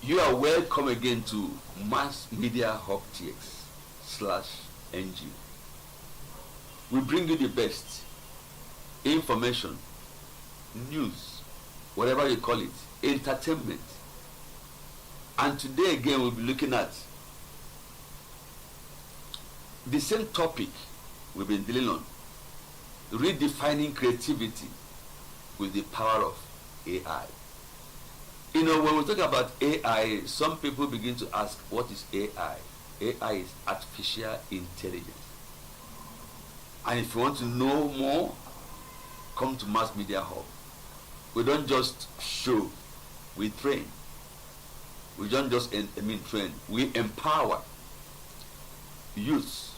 You are welcome again to Mass Media Hub TX/NG. We bring you the best information, news, whatever you call it, entertainment. And today again we'll be looking at the same topic we've been dealing on, redefining creativity with the power of AI. You know, when we talk about AI, some people begin to ask, what is AI? AI is artificial intelligence. And if you want to know more, come to Mass Media Hub. We don't just show, we train. We don't just train, we empower youths.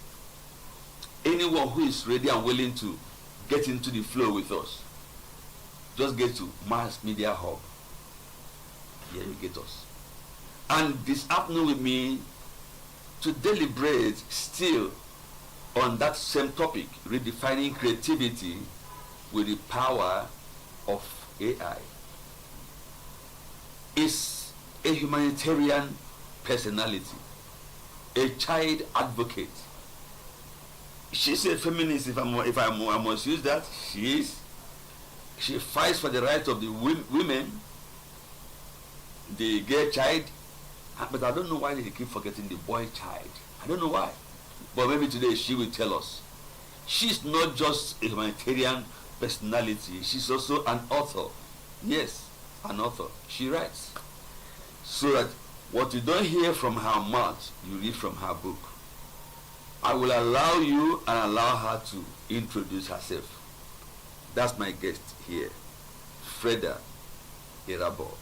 Anyone who is ready and willing to get into the flow with us, just get to Mass Media Hub. Here you get us. And this afternoon with me to deliberate still on that same topic, redefining creativity with the power of AI, is a humanitarian personality, a child advocate. She's a feminist, if I must use that. She is. She fights for the rights of the women, the girl child, but I don't know why they keep forgetting the boy child. I don't know why. But maybe today she will tell us. She's not just a humanitarian personality, she's also an author. Yes, an author. She writes. So that what you don't hear from her mouth, you read from her book. I will allow you and allow her to introduce herself. That's my guest here, Freda Irabo.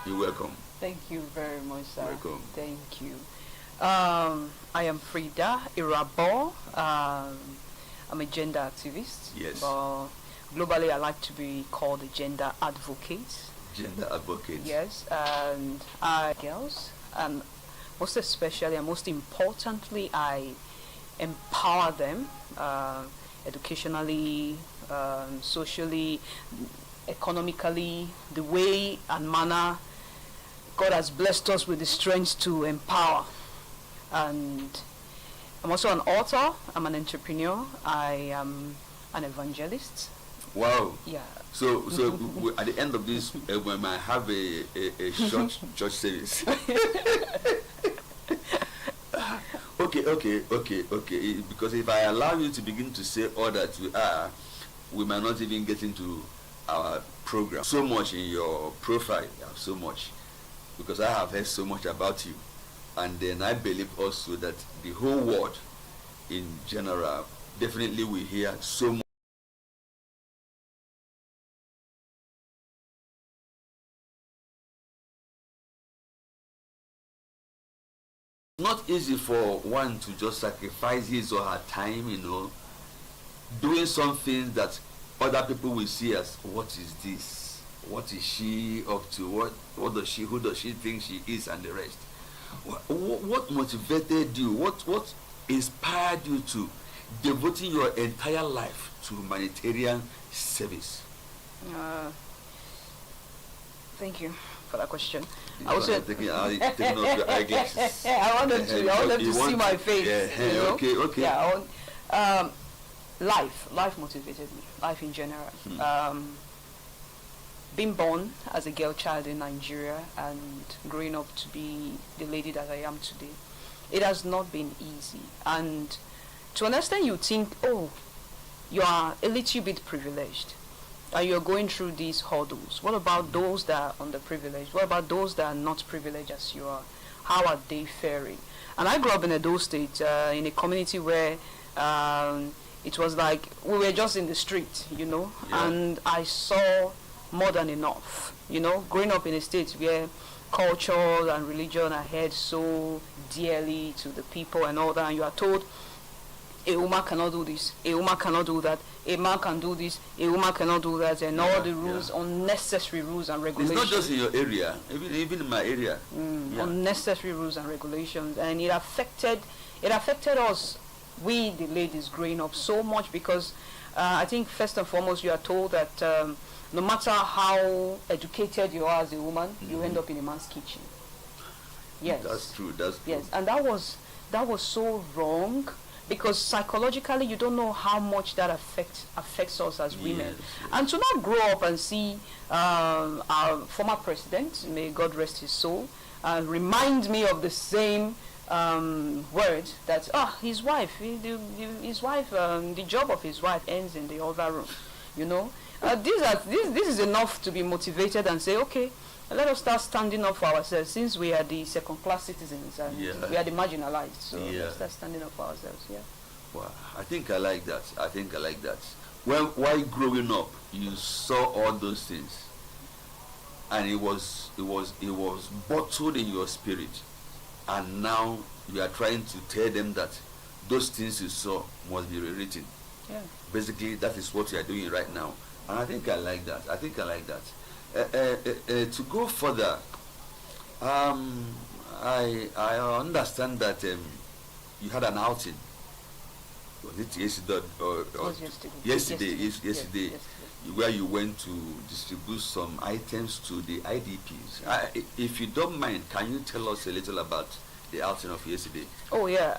You're welcome. Thank you very much, sir. Welcome. Thank you. I am Freda Irabo. I'm a gender activist. Yes. But globally, I like to be called a gender advocate. Gender advocate. Yes, and I girls, and most especially and most importantly, I empower them educationally, socially, economically, the way and manner God has blessed us with the strength to empower. And I'm also an author, I'm an entrepreneur, I am an evangelist. Wow. Yeah. So at the end of this, we might have a short church service. Okay. Because if I allow you to begin to say all that we are, we might not even get into our program. So much in your profile, so much, because I have heard so much about you, and then I believe also that the whole world, in general, definitely will hear so much. Not easy for one to just sacrifice his or her time, doing something that other people will see as, what is this? What is she up to? Who does she think she is, and the rest? What motivated you? What inspired you to devoting your entire life to humanitarian service? Thank you for that question. I was taking off your eyeglasses. I wanted to see my face. Yeah, okay. Yeah, life motivated me. Life in general. Being born as a girl child in Nigeria and growing up to be the lady that I am today, it has not been easy. And to an extent, you think, oh, you are a little bit privileged, and you're going through these hurdles. What about those that are underprivileged? What about those that are not privileged as you are? How are they faring? And I grew up in Edo State, in a community where it was like we were just in the street, Yeah. and I saw more than enough, growing up in a state where culture and religion are held so dearly to the people and all that, and you are told a woman cannot do this, a woman cannot do that, a man can do this, a woman cannot do that, and all the rules, unnecessary rules and regulations. It's not just in your area, even in my area. Unnecessary rules and regulations, and it affected us, we the ladies growing up, so much, because I think first and foremost you are told that no matter how educated you are as a woman, you end up in a man's kitchen. Yes. That's true. That's true. Yes, and that was so wrong, because psychologically you don't know how much that affects us as women. Yes. And to not grow up and see our former president, may God rest his soul, remind me of the same word that his wife, the job of his wife ends in the other room. You know, this is enough to be motivated and say, okay, let us start standing up for ourselves, since we are the second-class citizens and we are the marginalized. So let's start standing up for ourselves. Yeah. Wow, I think I like that. While growing up, you saw all those things, and it was bottled in your spirit, and now you are trying to tell them that those things you saw must be rewritten. Yeah. Basically, that is what you are doing right now, and I think I like that. To go further, I understand that you had an outing. Was it yesterday? Yesterday. Yesterday, where you went to distribute some items to the IDPs. If you don't mind, can you tell us a little about the outing of yesterday? Oh yeah,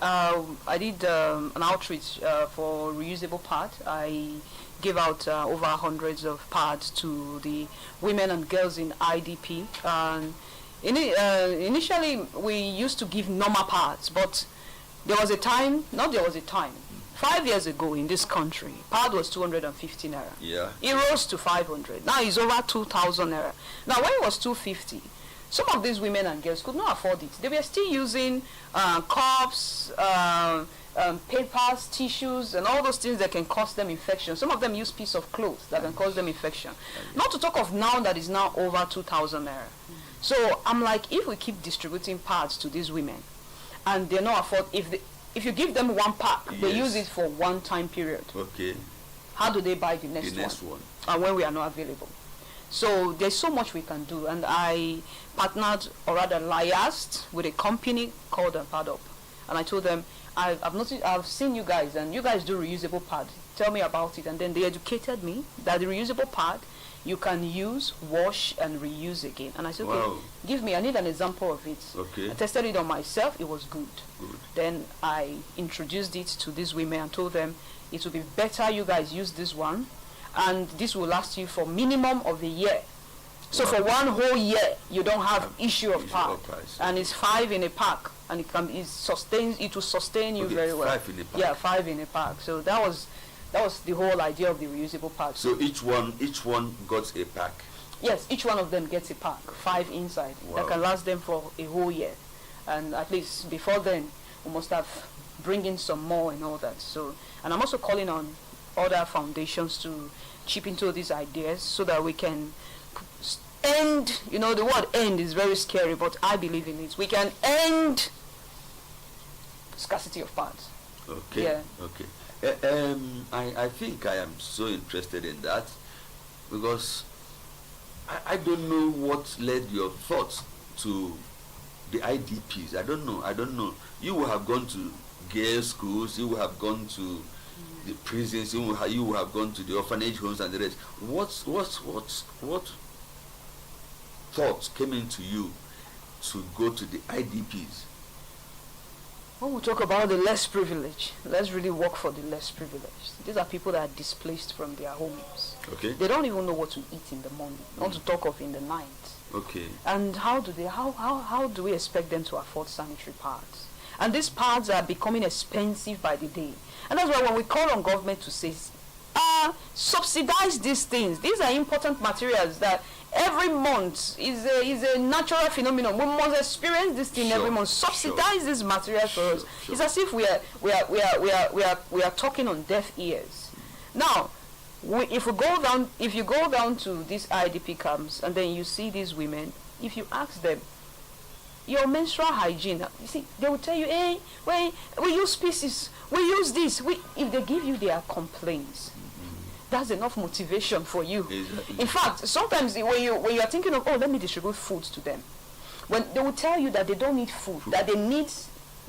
I did an outreach for reusable pad. I gave out over hundreds of pads to the women and girls in IDP. Initially, we used to give normal pads, but there was a time, 5 years ago in this country, pad was 250 naira. Yeah. It rose to 500. Now it's over 2,000 naira. Now when it was 250, some of these women and girls could not afford it. They were still using cups, papers, tissues, and all those things that can cause them infection. Some of them use piece of clothes that can cause them infection. Not to talk of now that is now over 2,000 naira. So I'm like, if we keep distributing pads to these women, and they not afford, if you give them one pack, they use it for one time period. Okay. How do they buy the next one? And when we are not available. So there's so much we can do, and I partnered, or rather liaised, with a company called Pad Up, and I told them, I've seen you guys, and you guys do reusable pad. Tell me about it. And then they educated me that the reusable pad you can use, wash, and reuse again. And I said, okay, give me, I need an example of it. Okay. I tested it on myself, it was good. Then I introduced it to these women and told them, it will be better you guys use this one, and this will last you for minimum of a year. So for one whole year, you don't have issue of pad. And it's 5 in a pack, and it will sustain you very well. 5 in a pack. Yeah, 5 in a pack. So that was the whole idea of the reusable pad. So each one got a pack. Yes, each one of them gets a pack, 5 inside. That can last them for a whole year. And at least before then, we must have bring in some more and all that. So, and I'm also calling on other foundations to chip into these ideas so that we can end, the word end is very scary, but I believe in it. We can end scarcity of pads. Okay. Yeah. Okay. I think I am so interested in that, because I don't know what led your thoughts to the IDPs. I don't know. You will have gone to girls' schools, you will have gone to the prisons, you will have gone to the orphanage homes and the rest. What thoughts came into you to go to the IDPs? When we talk about the less privileged, let's really work for the less privileged. These are people that are displaced from their homes. Okay. They don't even know what to eat in the morning, not to talk of in the night. Okay. And how do we expect them to afford sanitary pads? And these pads are becoming expensive by the day. And that's why when we call on government to say, subsidize these things. These are important materials that every month is a natural phenomenon. We must experience this thing every month. Subsidize these materials for us. It's as if we are talking on deaf ears. Now, if you go down to these IDP camps and then you see these women, if you ask them your menstrual hygiene, you see, they will tell you, hey, we use species, we use this. If they give you their complaints, that's enough motivation for you. Exactly. In fact, sometimes when you are thinking of, let me distribute food to them, when they will tell you that they don't need food, that they need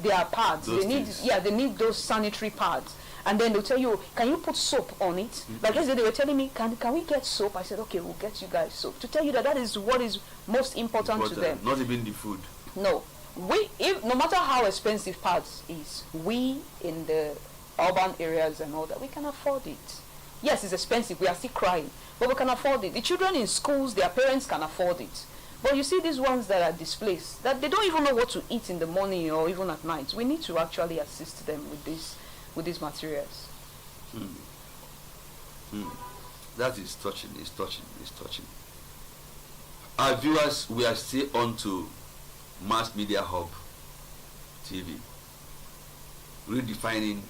their pads. Those They need, things. they need those sanitary pads. And then they'll tell you, can you put soap on it? Like yesterday they were telling me, can we get soap? I said, okay, we'll get you guys soap. To tell you that is what is most important to them. Not even the food. No. No matter how expensive pads is, we in the urban areas and all that, we can afford it. Yes, it's expensive. We are still crying. But we can afford it. The children in schools, their parents can afford it. But you see these ones that are displaced, that they don't even know what to eat in the morning or even at night. We need to actually assist them with these materials. That is touching, it's touching, it's touching. Our viewers, we are still on to Mass Media Hub TV, redefining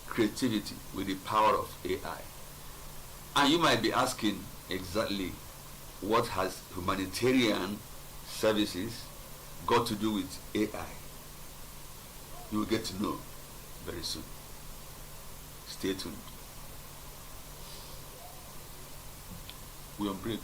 creativity with the power of AI. And you might be asking exactly, what has humanitarian services got to do with AI? You will get to know very soon. Stay tuned. We're on break.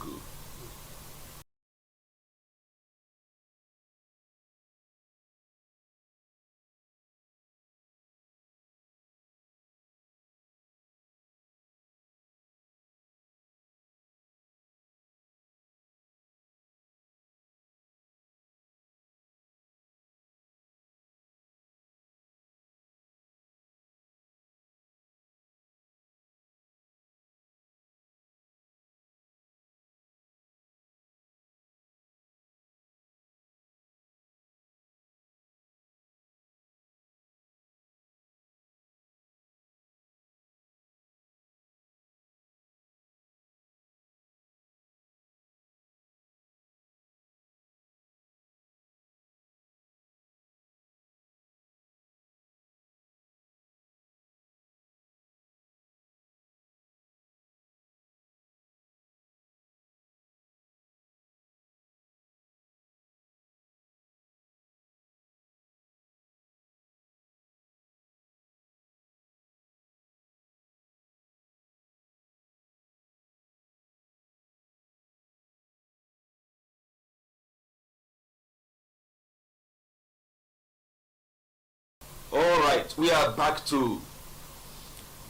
All right, we are back to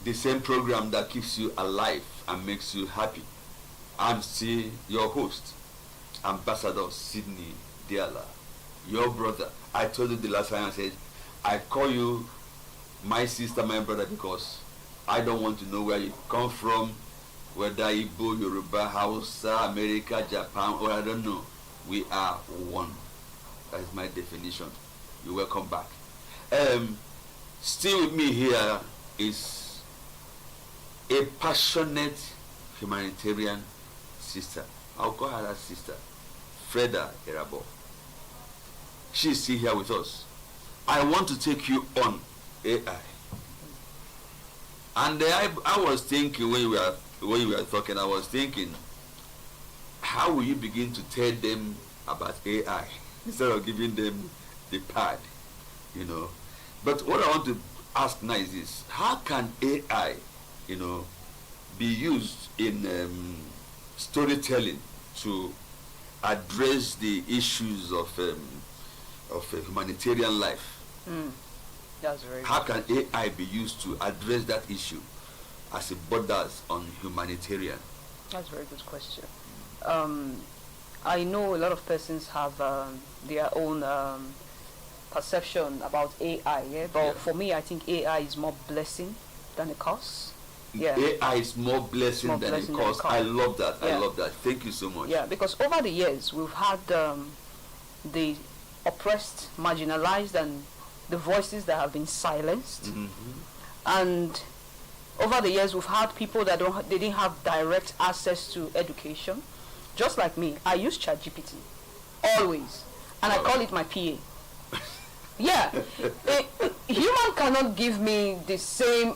the same program that keeps you alive and makes you happy. I'm still your host, Ambassador Sydney Diala, your brother. I told you the last time, I said, I call you my sister, my brother, because I don't want to know where you come from, whether Igbo, Yoruba, Hausa, America, Japan, or I don't know. We are one. That is my definition. You're welcome back. Still with me here is a passionate humanitarian sister. I'll call her that sister, Freda Erabo. She's still here with us. I want to take you on AI. And I was thinking when you were talking, I was thinking, how will you begin to tell them about AI instead of giving them the pad, you know? But what I want to ask now is this: how can AI, be used in storytelling to address the issues of humanitarian life? That's very How can AI be used to address that issue as it borders on humanitarian? That's a very good question. I know a lot of persons have their own perception about AI, but for me, I think AI is more blessing than a curse. AI is more blessing than a curse. I love that. I love that. Thank you so much. Yeah, because over the years, we've had the oppressed, marginalized, and the voices that have been silenced. And over the years, we've had people that they didn't have direct access to education. Just like me, I use ChatGPT always, and I call it my PA. Yeah, a human cannot give me the same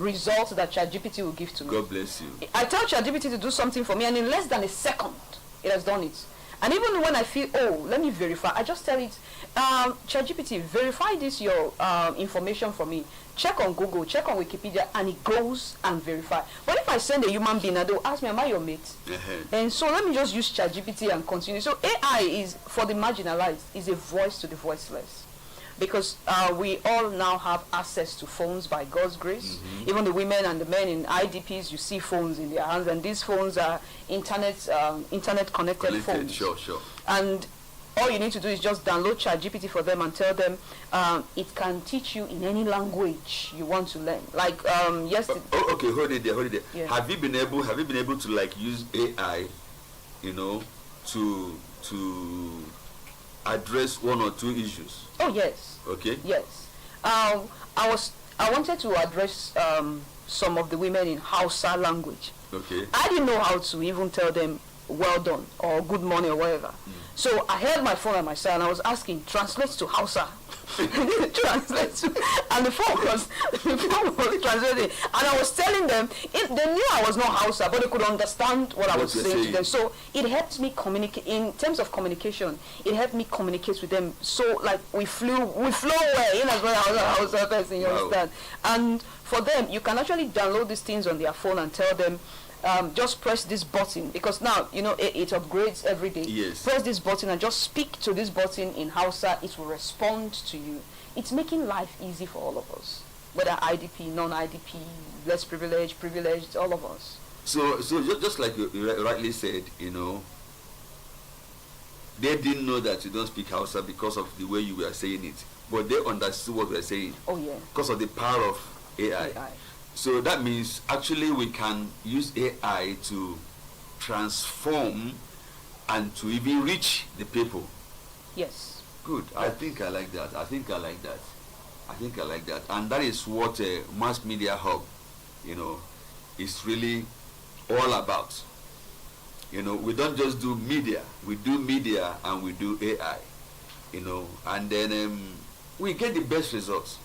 result that ChatGPT will give to me. God bless you. I tell ChatGPT to do something for me, and in less than a second, it has done it. And even when I feel, let me verify, I just tell it, ChatGPT, verify this your information for me. Check on Google, check on Wikipedia, and it goes and verify. But if I send a human being, they'll ask me, am I your mate? And so let me just use ChatGPT and continue. So AI is, for the marginalized, is a voice to the voiceless. because we all now have access to phones by God's grace. Even the women and the men in IDPs, you see phones in their hands, and these phones are internet connected phones. Sure. And all you need to do is just download ChatGPT for them and tell them it can teach you in any language you want to learn. Like yesterday. Okay, hold it there. Yeah. Have you been able to like use AI, you know, to address one or two issues? Oh yes. Okay. Yes. I wanted to address some of the women in Hausa language. Okay. I didn't know how to even tell them well done or good morning or whatever. So I held my phone at my side and I was asking, translate to Hausa. Translate to, and the phone was translating. And I was telling them, they knew I was not Hausa, but they could understand what I was saying to them. So it helped me communicate, in terms of communication, it helped me communicate with them. So like we flow well, in as well as a Hausa person, you understand? And for them, you can actually download these things on their phone and tell them, just press this button, because now you know it upgrades every day. Yes. Press this button and just speak to this button in Hausa. It will respond to you. It's making life easy for all of us, whether IDP, non-IDP, less privileged, all of us. So just like you rightly said, you know, they didn't know that you don't speak Hausa because of the way you were saying it, but they understood what we were saying. Oh yeah. Because of the power of AI. So that means actually we can use AI to transform and to even reach the people. Yes. Good. I think I like that. And that is what Mass Media Hub, you know, is really all about. You know, we don't just do media. We do media and we do AI, you know, and then we get the best results.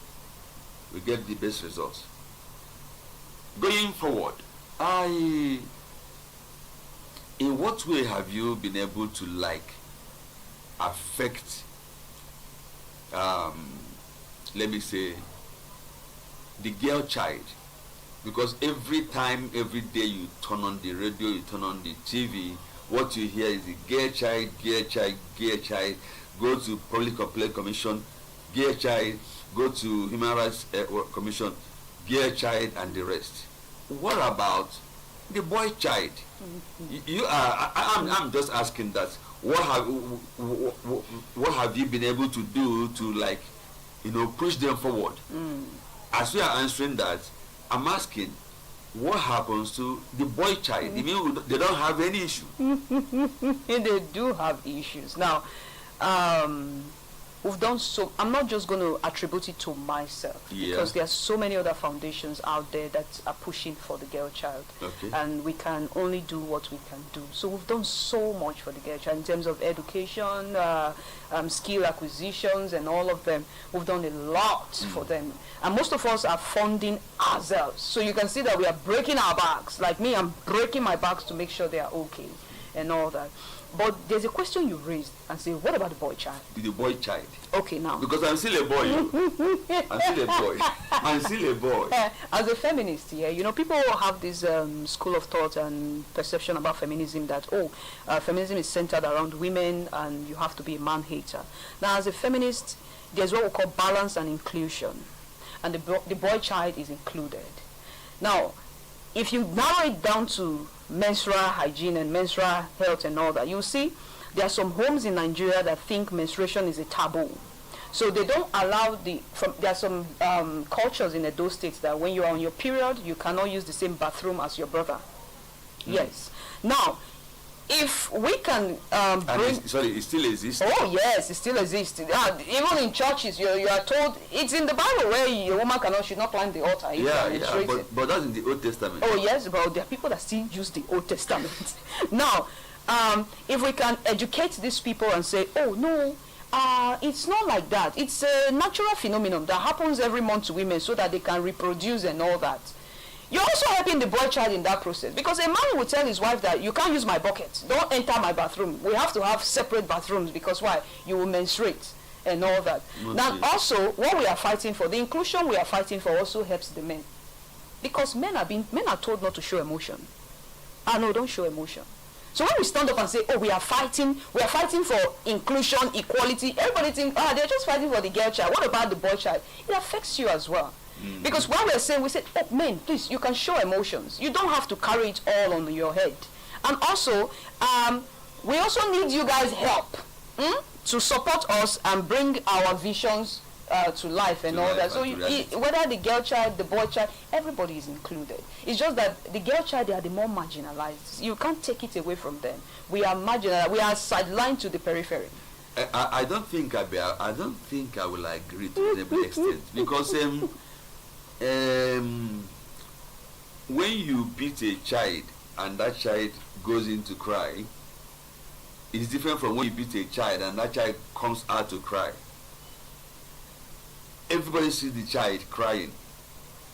Going forward, in what way have you been able to like affect, let me say, the girl child? Because every day you turn on the radio, you turn on the TV, what you hear is the girl child, go to Public Complaint Commission, girl child, go to Human Rights Commission, girl child, and the rest. What about the boy child? I'm just asking that. What have you been able to do to, like, you know, push them forward? As we are answering that, I'm asking, what happens to the boy child? You mean they don't have any issue? They do have issues. Now, we've done so. I'm not just going to attribute it to myself, because there are so many other foundations out there that are pushing for the girl child, and we can only do what we can do. So we've done so much for the girl child in terms of education, skill acquisitions, and all of them. We've done a lot for them, and most of us are funding ourselves. So you can see that we are breaking our backs. Like me, I'm breaking my backs to make sure they are okay and all that. But there's a question you raised and say, what about the boy child? The boy child. Okay, now. Because I'm still a boy. I'm still a boy. As a feminist, you know, people have this school of thought and perception about feminism that, feminism is centered around women and you have to be a man-hater. Now, as a feminist, there's what we call balance and inclusion. And the boy child is included. Now, if you narrow it down to menstrual hygiene and menstrual health and all that, you see there are some homes in Nigeria that think menstruation is a taboo. So they don't allow there are some cultures in those states that when you are on your period, you cannot use the same bathroom as your brother. Yes. Now, if we can bring... Sorry, it still exists? Oh, yes, it still exists. Even in churches, you are told... It's in the Bible where a woman should not climb the altar. But that's in the Old Testament. Oh, yes, but there are people that still use the Old Testament. Now, if we can educate these people and say, oh, no, it's not like that. It's a natural phenomenon that happens every month to women so that they can reproduce and all that. You're also helping the boy child in that process, because a man will tell his wife that you can't use my bucket, don't enter my bathroom, we have to have separate bathrooms, because why? You will menstruate and all that. Now also, what we are fighting for, the inclusion we are fighting for also helps the men, because men are told not to show emotion. No, don't show emotion. So when we stand up and say, oh, we are fighting for inclusion, equality, everybody think, they're just fighting for the girl child. What about the boy child? It affects you as well. Because when we're saying, we say, oh, men, please, you can show emotions. You don't have to carry it all on your head. And also, we also need you guys' help to support us and bring our visions to life and all that. So whether the girl child, the boy child, everybody is included. It's just that the girl child, they are the more marginalized. You can't take it away from them. We are marginalized. We are sidelined to the periphery. I don't think I will agree to the extent, because when you beat a child and that child goes into cry, it's different from when you beat a child and that child comes out to cry. Everybody sees the child crying,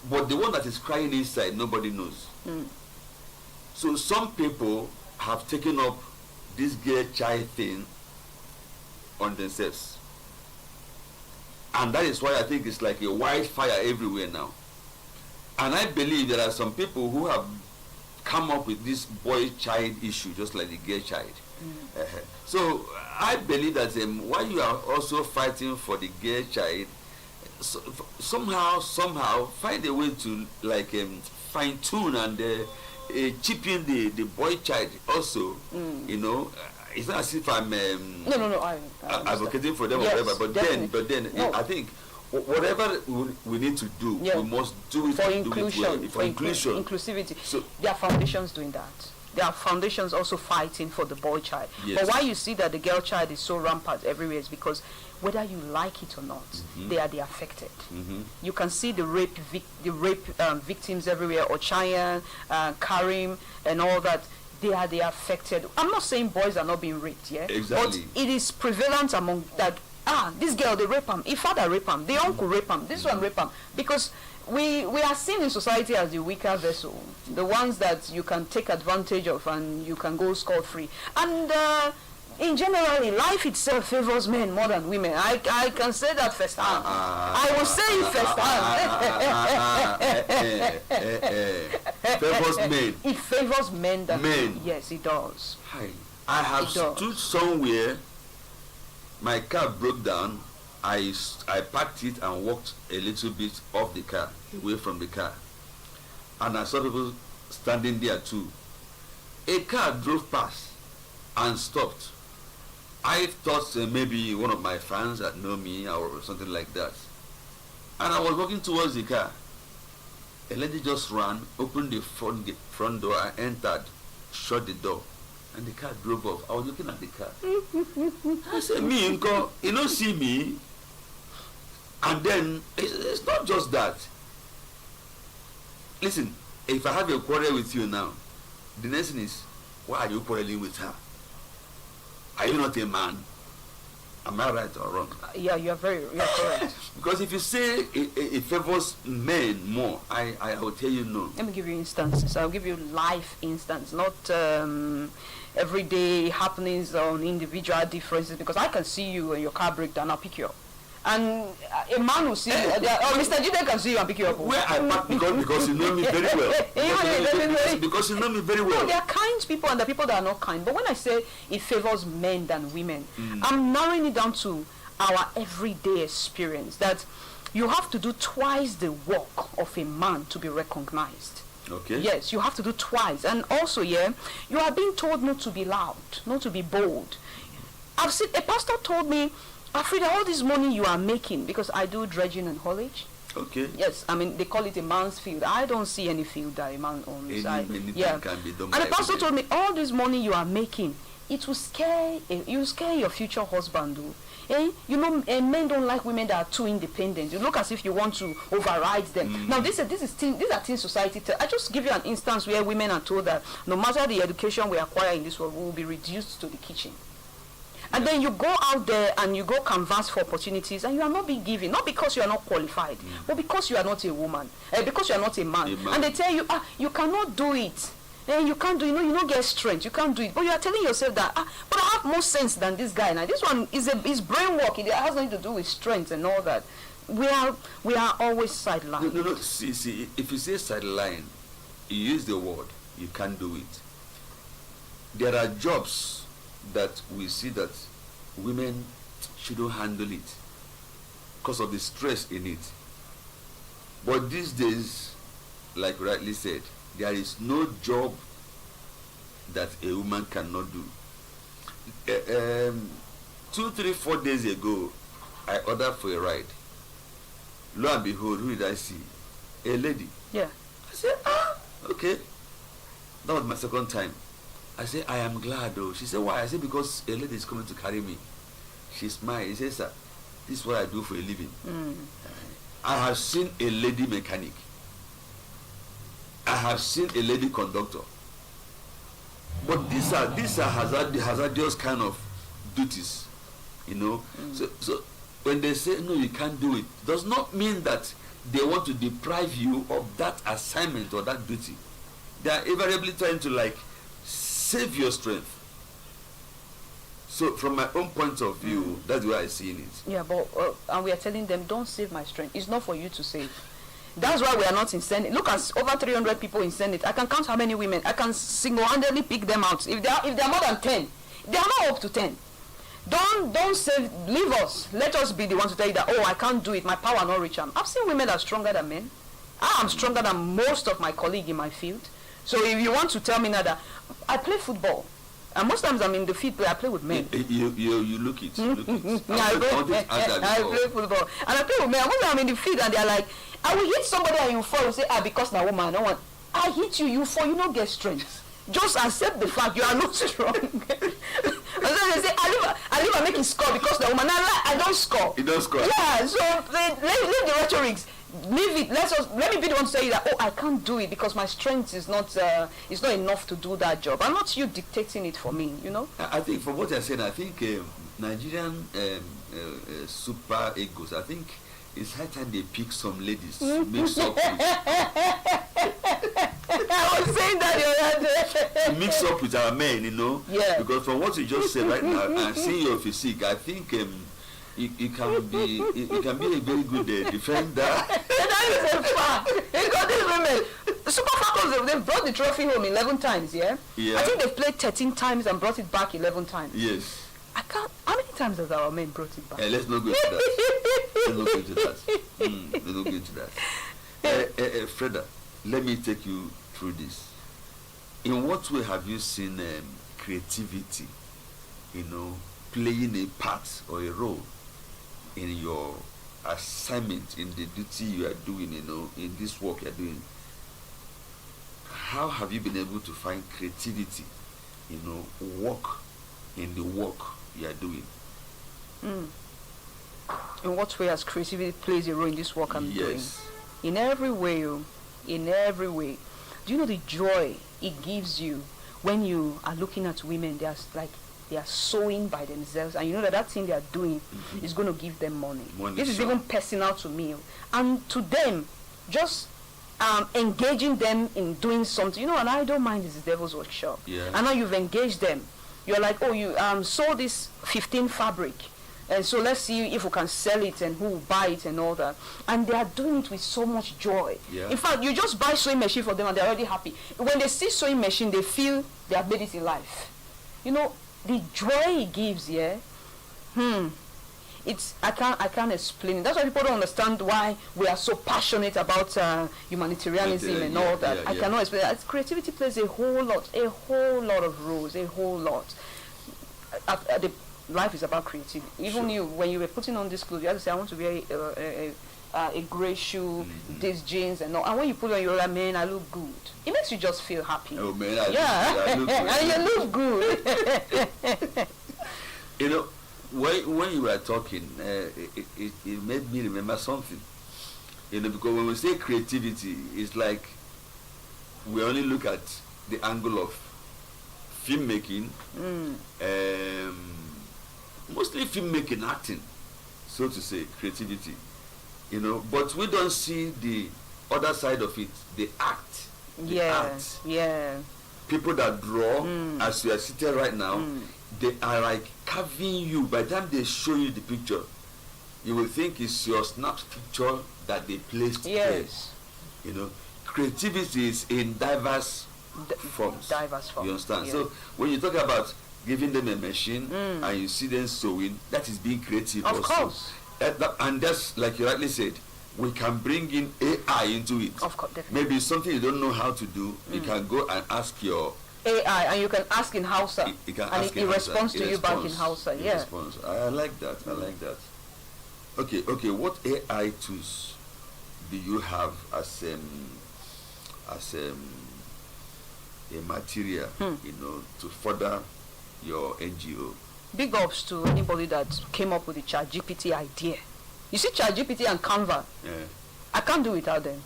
but the one that is crying inside, nobody knows. So some people have taken up this girl child thing on themselves, and that is why I think it's like a wildfire everywhere now. And I believe there are some people who have come up with this boy child issue just like the girl child. So I believe that while you are also fighting for the girl child, somehow find a way to like fine tune and chip in the boy child also. You know, it's not as if I'm I advocating for them, yes, or whatever. But then no. I think whatever we need to do, we must do it for inclusion, for inclusion, inclusivity. So there are foundations doing that. There are foundations also fighting for the boy child. Yes. But why you see that the girl child is so rampant everywhere is because whether you like it or not, they are the affected. You can see the rape victims everywhere, Ochayan, Karim, and all that. They are the affected. I'm not saying boys are not being raped, exactly. But it is prevalent among that. This girl, they rape him. His father rape him. The uncle rape him. This one rape him. Because we are seen in society as the weaker vessel, the ones that you can take advantage of and you can go scot-free. And in general, life itself favors men more than women. I can say that firsthand. I will say it firsthand. Favors men. It favors men than men. Yes, it does. I have stood somewhere. My car broke down. I parked it and walked a little bit off the car, away from the car. And I saw people standing there too. A car drove past and stopped. I thought maybe one of my fans that know me or something like that. And I was walking towards the car. A lady just ran, opened the front door, and entered, shut the door. And the car drove off. I was looking at the car. I said, me, Uncle, you don't see me. And then, it's not just that. Listen, if I have a quarrel with you now, the next thing is, why are you quarreling with her? Are you not a man? Am I right or wrong? Yeah, you're correct. Because if you say it favors men more, I will tell you no. Let me give you instances. I'll give you life instance, not everyday happenings on individual differences, because I can see you and your car break down, I'll pick you up. And a man will see you, Mr. Jide can see you and pick you up. Where I park because you know me very well. Because you know me very well. No, there are kind people and there are people that are not kind. But when I say it favors men than women, I'm narrowing it down to our everyday experience, that you have to do twice the work of a man to be recognized. Okay. Yes, you have to do twice. And also, you are being told not to be loud, not to be bold. I've seen, a pastor told me, Afrida, all this money you are making, because I do dredging and haulage. Okay. Yes, I mean, they call it a man's field. I don't see any field that a man owns. Anything can be done. And the pastor told me, all this money you are making, it will scare your future husband. You know, men don't like women that are too independent. You look as if you want to override them. Now, these are things society tells. I just give you an instance where women are told that no matter the education we acquire in this world, we will be reduced to the kitchen. And then you go out there and you go canvass for opportunities and you are not being given, not because you are not qualified, but because you are not a woman, because you are not a man. And they tell you, you cannot do it. You can't do it. You don't get strength. You can't do it. But you are telling yourself that, but I have more sense than this guy. Now, this one is brain work. It has nothing to do with strength and all that. We are always sidelined. No. See, if you say sideline, you use the word, you can't do it. there are jobs that we see that women shouldn't handle it because of the stress in it. But these days, like rightly said, there is no job that a woman cannot do. 2, 3, 4 days ago, I ordered for a ride. Lo and behold, who did I see? A lady. Yeah. I said, okay. That was my second time. I said, I am glad though. She said, why? I said, because a lady is coming to carry me. She smiled. He said, sir, this is what I do for a living. I have seen a lady mechanic. I have seen a lady conductor. But these are hazardous kind of duties, you know. So when they say no, you can't do it, does not mean that they want to deprive you of that assignment or that duty. They are invariably trying to like save your strength. So from my own point of view, that's the way I see it. Yeah, but and we are telling them, don't save my strength. It's not for you to save. That's why we are not in Senate. Look at over 300 people in Senate. I can count how many women. I can single-handedly pick them out. If they are more than 10, they are not up to 10. Don't say, leave us. Let us be the ones to tell you that, oh, I can't do it. My power not reach them. I've seen women that are stronger than men. I am stronger than most of my colleagues in my field. So if you want to tell me now that I play football, and most times I'm in the field, I play with men. You look it. I play football. And I play with men. Most times I'm in the field and they're like, I will hit somebody and you fall. You say, because now woman, I don't want. I hit you, you fall, you don't get strength. Just accept the fact you are not strong. And then they say, I live and make it score because the woman, I don't score. You don't score. Yeah, so leave the rhetorics. Leave it. Let me be the one to say that, oh, I can't do it because my strength is not enough to do that job. I'm not you dictating it for me, you know. I think from what you're saying, I think Nigerian super egos, I think it's high time they pick some ladies, mix up with. I was saying that the other day. Mix up with our men, you know. Yeah. Because from what you just said right now, and seeing your physique, I think you can be a very good defender. That is a fact. Because these women, Super Falcons, they've brought the trophy home 11 times, yeah? Yeah. I think they've played 13 times and brought it back 11 times. Yes. I can't. How many times has our men brought it back? Let's not go into that. Let's not go into that. Let's not go into that. Freda, let me take you through this. In what way have you seen creativity, you know, playing a part or a role in your assignment, in the duty you are doing, you know, in this work you are doing? How have you been able to find creativity, you know, work in the work you are doing? In what way has creativity plays a role in this work I'm doing? Yes. In every way, in every way. Do you know the joy it gives you when you are looking at women? They are sewing by themselves, and you know that thing they are doing is going to give them money. This is even personal to me, and to them, just engaging them in doing something. You know, an idle mind is the devil's workshop. Yeah. And now you've engaged them. You're like, oh, you sold this 15 fabric, and so let's see if we can sell it and who will buy it and all that. And they are doing it with so much joy. Yeah. In fact, you just buy sewing machine for them and they're already happy. When they see sewing machine, they feel they have made it in life. You know, the joy it gives, yeah. It's I can't explain it. That's why people don't understand why we are so passionate about humanitarianism and all that. I cannot explain that. Creativity plays a whole lot of roles, a whole lot. Life is about creativity. Even you, when you were putting on this clothes, you had to say, I want to wear a grey shoe, these jeans and all. And when you put on, you're like, man, I look good. It makes you just feel happy. Oh man, I look good. And you look good. You know, when you were talking, it made me remember something. You know, because when we say creativity, it's like we only look at the angle of filmmaking, mostly filmmaking, acting, so to say, creativity. You know, but we don't see the other side of it, the act. Yeah. People that draw, as you are sitting right now, they are like carving you. By the time they show you the picture, you will think it's your snap picture that they placed there. You know, creativity is in diverse forms. Diverse forms. You understand? Yeah. So when you talk about giving them a machine and you see them sewing, that is being creative. Of also. course. And that's like you rightly said, we can bring in AI into it. Of course, definitely. Maybe something you don't know how to do, you can go and ask your AI, and you can ask in Hausa, you can and ask it in Hausa. responds to you back in Hausa. It Yeah. responds. I like that. I like that. Okay. What AI tools do you have as a material, to further your NGO? Big ups to anybody that came up with the ChatGPT idea. You see, ChatGPT and Canva, Yeah. I can't do without them.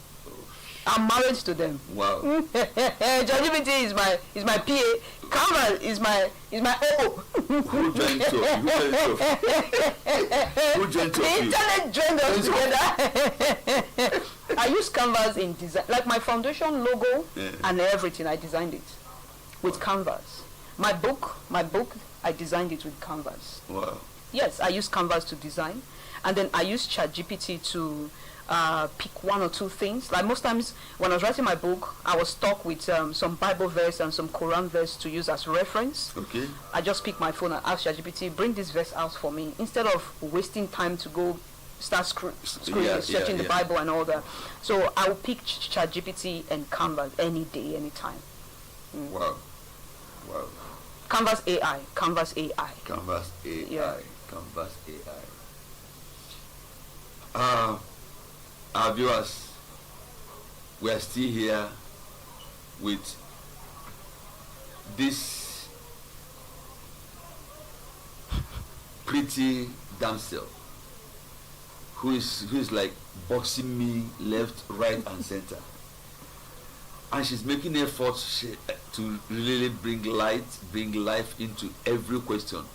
I'm married to them. Wow. ChatGPT is my PA. Canva is my O. Who joined two? Who joined two? The internet joined us together. I use Canvas in design, like my foundation logo and everything. I designed it with Canvas. My book, I designed it with Canvas. Wow. Yes, I use Canvas to design, and then I use ChatGPT to pick one or two things. Like most times when I was writing my book, I was stuck with some Bible verse and some Quran verse to use as reference. Okay. I just pick my phone and ask ChatGPT, bring this verse out for me, instead of wasting time to go start searching the Bible and all that. So I will pick ChatGPT and Canvas any day, anytime. Wow. Canvas AI. Canvas AI. Yeah. Canvas AI. Our viewers, we are still here with this pretty damsel who is like boxing me left, right, and center, and she's making efforts to really bring life into every question.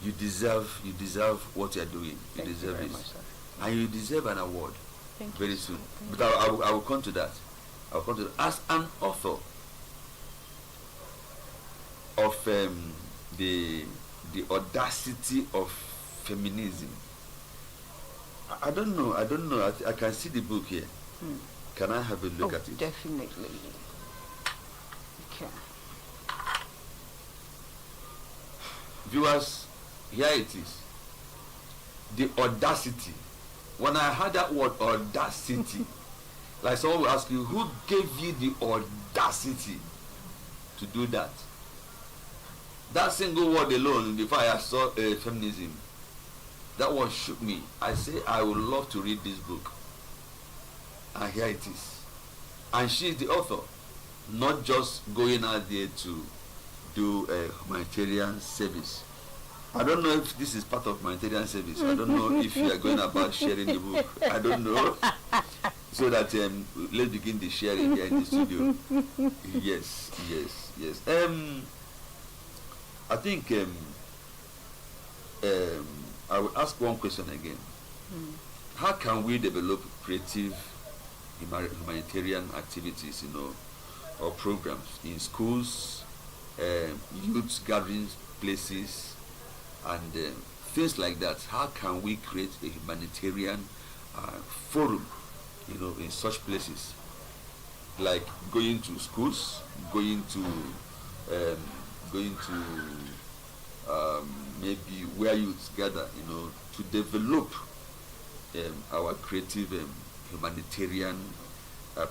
You deserve what you are doing. You Thank deserve you very it. much, sir. And you deserve an award very you. soon. But I will come to that. As an author of the audacity of feminism, I don't know. I can see the book here. Can I have a look at it? Definitely. Okay. Viewers, here it is. The audacity. When I heard that word audacity, like someone will ask you, who gave you the audacity to do that? That single word alone, before I saw feminism, that one shook me. I say, I would love to read this book. And here it is. And she is the author, not just going out there to do a humanitarian service. I don't know if this is part of humanitarian service. I don't know if you are going about sharing the book. I don't know. So that let's begin the sharing here in the studio. Yes. I think I will ask one question again. How can we develop creative humanitarian activities, or programs in schools, youth gatherings places, and things like that? How can we create a humanitarian forum, in such places, like going to schools, going to maybe where youths gather, to develop our creative humanitarian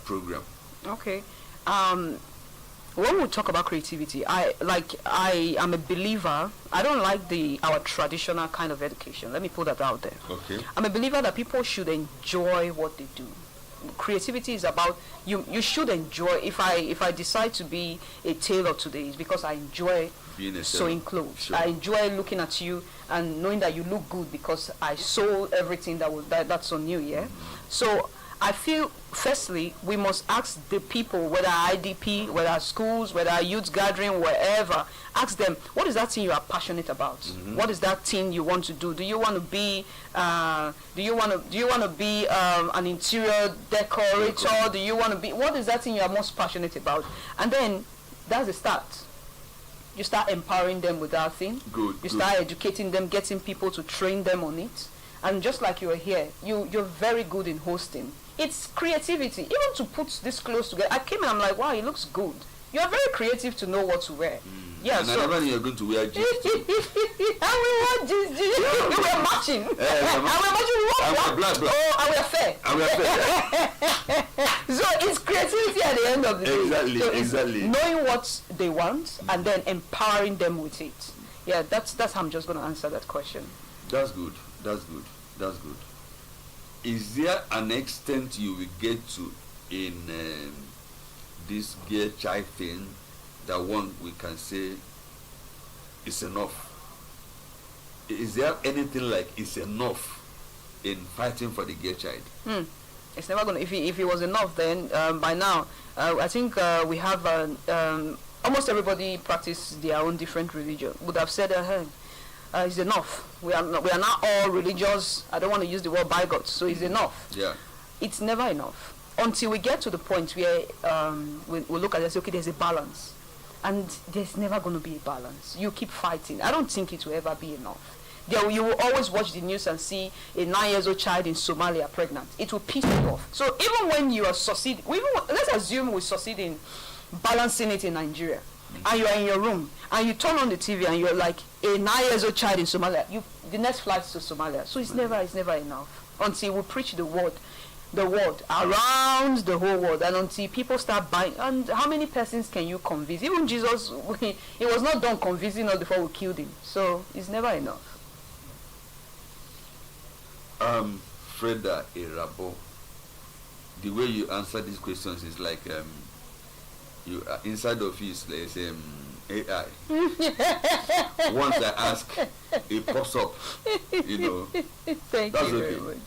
program? Okay. When we talk about creativity, I am a believer. I don't like our traditional kind of education. Let me put that out there. Okay. I'm a believer that people should enjoy what they do. Creativity is about you should enjoy. If I decide to be a tailor today, it's because I enjoy sewing clothes. Sure. I enjoy looking at you and knowing that you look good because I sew everything that's on you. Yeah. So I feel, firstly, we must ask the people, whether IDP, whether schools, whether youth gathering, wherever, ask them, what is that thing you are passionate about? What is that thing you want to do? Do you want to be an interior decorator? Do you want to be, what is that thing you are most passionate about? And then that's the start. You start empowering them with that thing. You start educating them, getting people to train them on it. And just like you are here, you're very good in hosting. It's creativity. Even to put this clothes together, I came and I'm like, wow, it looks good. You are very creative to know what to wear. Yeah, and so I never knew you were going to wear jeans. and we wore jeans. We were matching. And we were matching. We wore black. Oh, and we are fair. And we are fair. So it's creativity at the end of the Exactly, day. So exactly. it's knowing what they want and then empowering them with it. Yeah, that's how I'm just going to answer that question. That's good. That's good. That's good. Is there an extent you will get to in this girl child thing that one we can say is enough? Is there anything like it's enough in fighting for the girl child? It's never going to, if it was enough, then by now, I think we have, almost everybody practice their own different religion. Would have said, it's enough. We are not all religious. I don't want to use the word bigots, so it's enough. Yeah. It's never enough. Until we get to the point where we look at it and say, okay, there's a balance. And there's never going to be a balance. You keep fighting. I don't think it will ever be enough. You will always watch the news and see a 9-year-old child in Somalia pregnant. It will piss you off. So even when you are succeeding, let's assume we succeed in balancing it in Nigeria, and you are in your room, and you turn on the TV, and you're like a 9-year-old child in Somalia. The next flight to Somalia. So it's never enough until we preach the word around the whole world, and until people start buying. And how many persons can you convince? Even Jesus, he was not done convincing us before we killed him. So it's never enough. Freda Irabo, the way you answer these questions is like you inside of you is like AI. Once I ask, it pops up. You know. Thank you very much.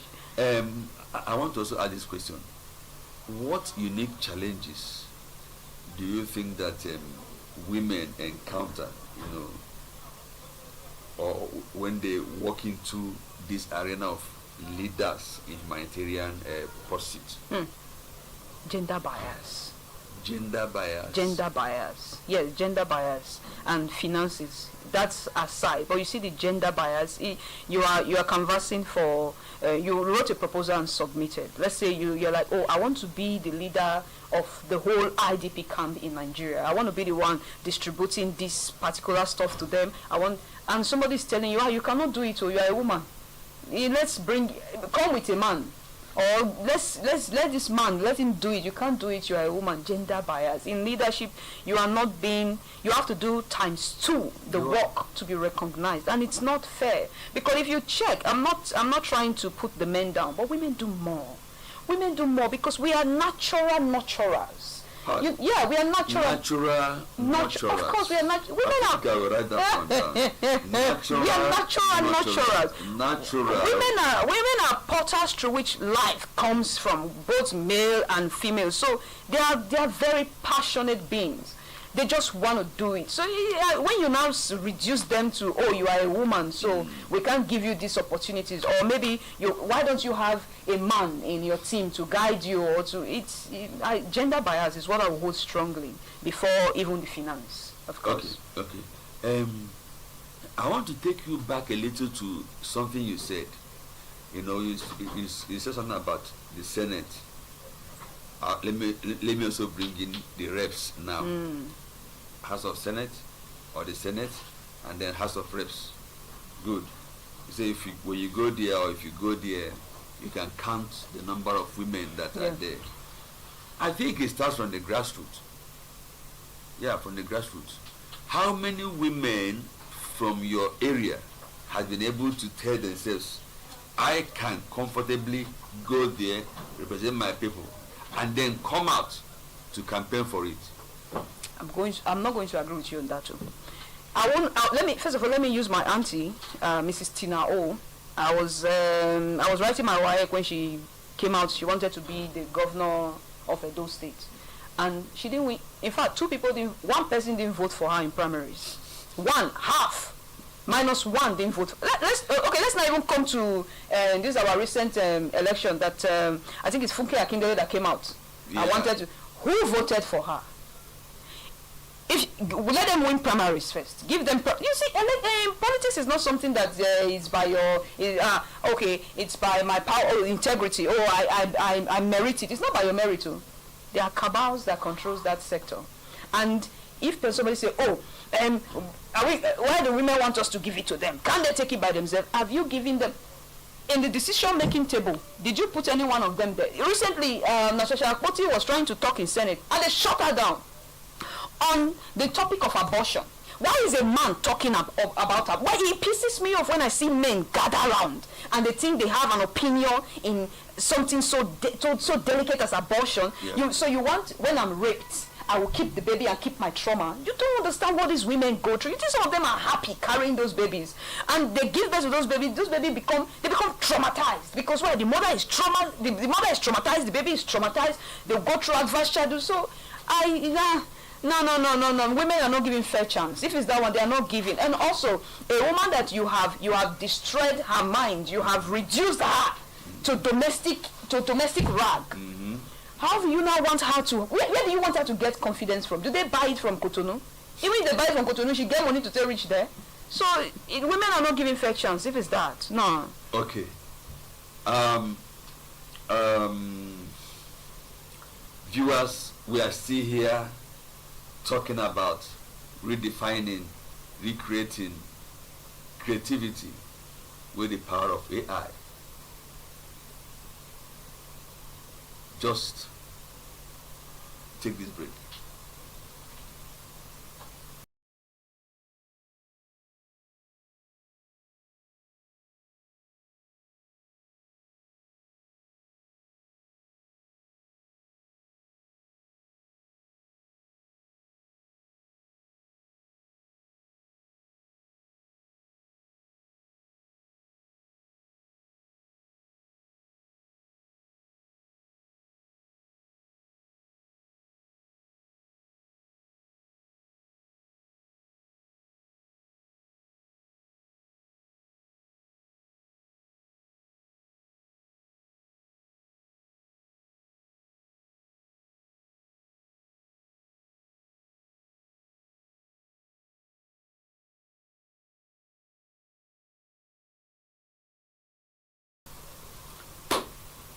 I want to also add this question: what unique challenges do you think that women encounter? You know, or when they walk into this arena of leaders in humanitarian pursuits? Gender bias. Gender bias. Gender bias. Yes, gender bias and finances. That's aside. But you see the gender bias. You are canvassing for. You wrote a proposal and submitted. Let's say you're like, oh, I want to be the leader of the whole IDP camp in Nigeria. I want to be the one distributing this particular stuff to them. And somebody's telling you, you cannot do it, or you are a woman. Come with a man, or let this man, let him do it. You can't do it, you are a woman. Gender bias. In leadership, you have to do ×2 the work to be recognized, and it's not fair. Because if you check, I'm not trying to put the men down, but women do more. Women do more because we are natural nurturers. We are natural. Natural. Of course, we are natural. Women are. Write that one down. We are natural nurturers. Natural. Women are portals through which life comes from, both male and female. So they are very passionate beings. They just want to do it. So when you now reduce them to, oh, you are a woman, so we can't give you these opportunities, or maybe why don't you have a man in your team to guide you, or to gender bias is what I hold strongly before even the finance, of course. Okay. I want to take you back a little to something you said. You know, you said something about the Senate. Let me also bring in the reps now. House of Senate, or the Senate, and then House of Reps. Good. You say when you go there, or if you go there, you can count the number of women that are there. I think it starts from the grassroots. Yeah, from the grassroots. How many women from your area have been able to tell themselves, I can comfortably go there, represent my people, and then come out to campaign for it? I'm not going to agree with you on that too. Let me use my auntie, Mrs. Tina O. I was writing my wife when she came out. She wanted to be the governor of Edo State, and she didn't win. In fact, one person didn't vote for her in primaries. -1 didn't vote. Let's not even come to this is our recent election that I think it's Funke Akindele that came out. Yeah. Who voted for her? if let them win primaries first, give them you see, politics is not something that is by your okay, it's by my power or integrity, I merit it. It's not by your merit. There are cabals that controls that sector. And if somebody say, why do women want us to give it to them? Can't they take it by themselves? Have you given them in the decision-making table? Did you put any one of them there? Recently, Natasha Akpoti was trying to talk in Senate, and they shut her down on the topic of abortion. Why is a man talking about her? Why it pisses me off when I see men gather around and they think they have an opinion in something so delicate as abortion. Yeah. So you want, when I'm raped, I will keep the baby and keep my trauma. You don't understand what these women go through. You think some of them are happy carrying those babies, and they give birth to those babies. Those babies become traumatized because the mother is traumatized, the baby is traumatized. They go through adverse childhood. So no. Women are not given fair chance. If it's that one, they are not giving. And also, a woman that you have destroyed her mind. You have reduced her to domestic rag. Mm-hmm. How do you now want her to? Where do you want her to get confidence from? Do they buy it from Cotonou? Even if they buy it from Cotonou, she get money to take rich there. So women are not given fair chance. If it's that, no. Okay. Viewers, we are still here talking about redefining, recreating creativity with the power of AI. Just take this break.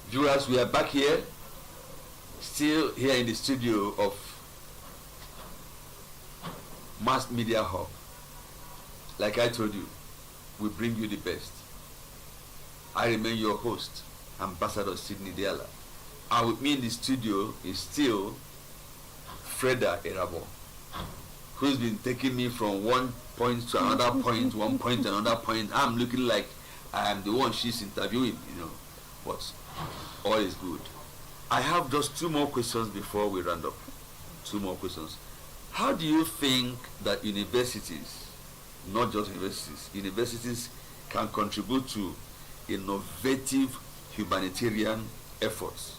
Viewers, we are back here, still here in the studio of Mass Media Hub. Like I told you, we bring you the best. I remain your host, Ambassador Sidney Diala. And with me in the studio is still Freda Erabo, who's been taking me from one point to another point, one point to another point. I'm looking like I am the one she's interviewing, but all is good. I have just two more questions before we round up. Two more questions. How do you think that universities, not just universities can contribute to innovative humanitarian efforts?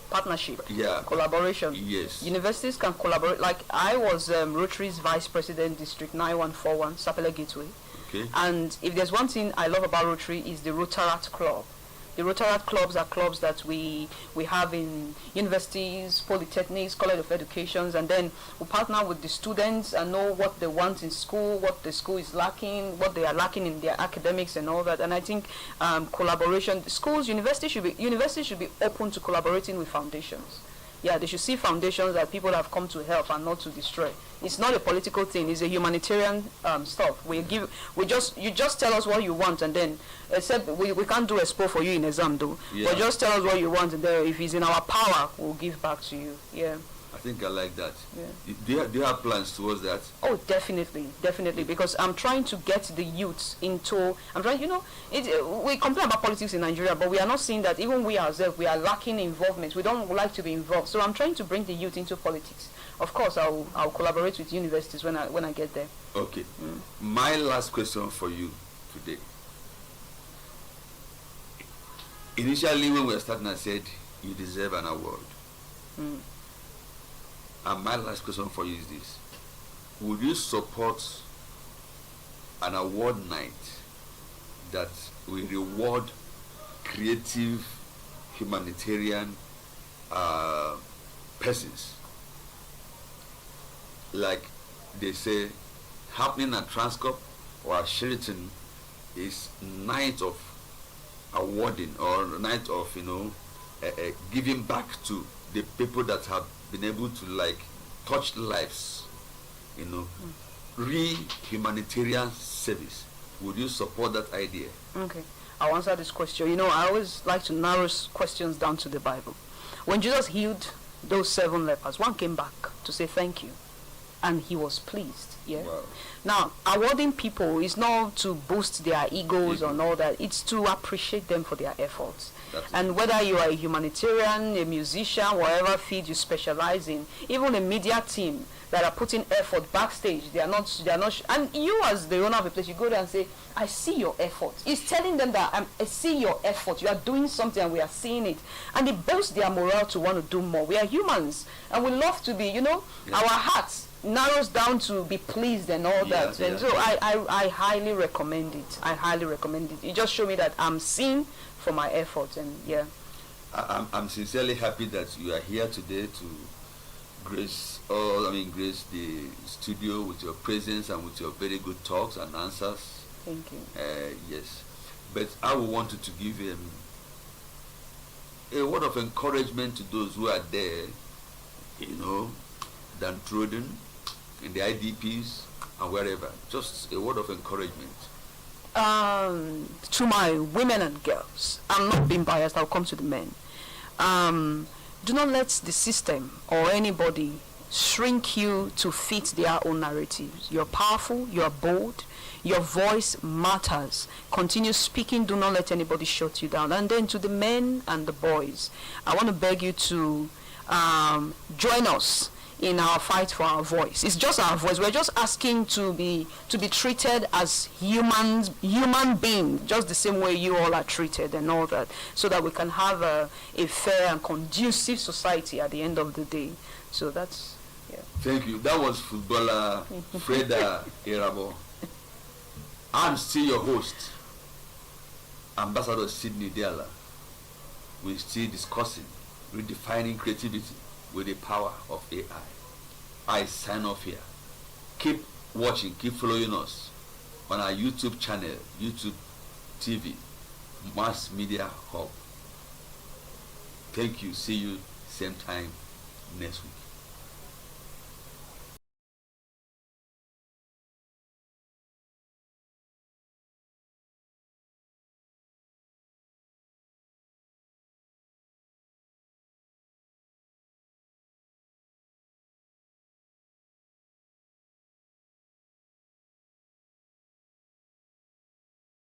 Partnership, yeah, collaboration. Yes, universities can collaborate. Like I was Rotary's vice president, District 9141, Sapele Gateway. Okay. And if there's one thing I love about Rotary is the Rotaract Club. The Rotaract clubs are clubs that we have in universities, polytechnics, college of educations, and then we partner with the students and know what they want in school, what the school is lacking, what they are lacking in their academics and all that. And I think collaboration, universities should be open to collaborating with foundations. Yeah, they should see foundations that people have come to help and not to destroy. It's not a political thing. It's a humanitarian stuff. You just tell us what you want, and then except we can't do expo for you in exam though. Yeah. But just tell us what you want, and then if it's in our power, we'll give back to you. Yeah. I think I like that. Yeah. Do you have plans towards that? Oh, definitely, because I'm trying to get the youths into. We complain about politics in Nigeria, but we are not seeing that even we ourselves, we are lacking involvement. We don't like to be involved. So I'm trying to bring the youth into politics. Of course, I'll collaborate with universities when I get there. Okay. My last question for you today. Initially, when we were starting, I said you deserve an award. And my last question for you is this: would you support an award night that will reward creative humanitarian persons like they say, happening at Transcorp or at Sheraton is night of awarding or night of giving back to the people that have been able to like touch lives, humanitarian service. Would you support that idea? Okay, I'll answer this question. I always like to narrow questions down to the Bible. When Jesus healed those 7 lepers, one came back to say thank you, and he was pleased. Yeah. Wow. Now, awarding people is not to boost their egos and all that. It's to appreciate them for their efforts. And whether you are a humanitarian, a musician, whatever field you specialize in, even a media team that are putting effort backstage, they are not, and you as the owner of a place, you go there and say, I see your effort. It's telling them that I see your effort. You are doing something and we are seeing it. And it builds their morale to want to do more. We are humans and we love to be, our hearts narrows down to be pleased and all that. And so I highly recommend it. I highly recommend it. It just shows me that I'm seen for my efforts, and I'm sincerely happy that you are here today to grace the studio with your presence and with your very good talks and answers. Thank you. Yes, but I would want you to give a word of encouragement to those who are there, downtrodden in the IDPs and wherever. Just a word of encouragement. To my women and girls, I'm not being biased, I'll come to the men. Do not let the system or anybody shrink you to fit their own narratives. You're powerful, you're bold, your voice matters. Continue speaking, do not let anybody shut you down. And then to the men and the boys, I want to beg you to join us in our fight for our voice. It's just our voice. We're just asking to be treated as human beings, just the same way you all are treated and all that, so that we can have a fair and conducive society at the end of the day. So that's, Thank you. That was footballer Freda Irabo. I'm still your host, Ambassador Sidney Diala. We're still discussing redefining creativity with the power of AI. I sign off here. Keep watching, keep following us on our YouTube channel, YouTube TV, Mass Media Hub. Thank you. See you same time next week.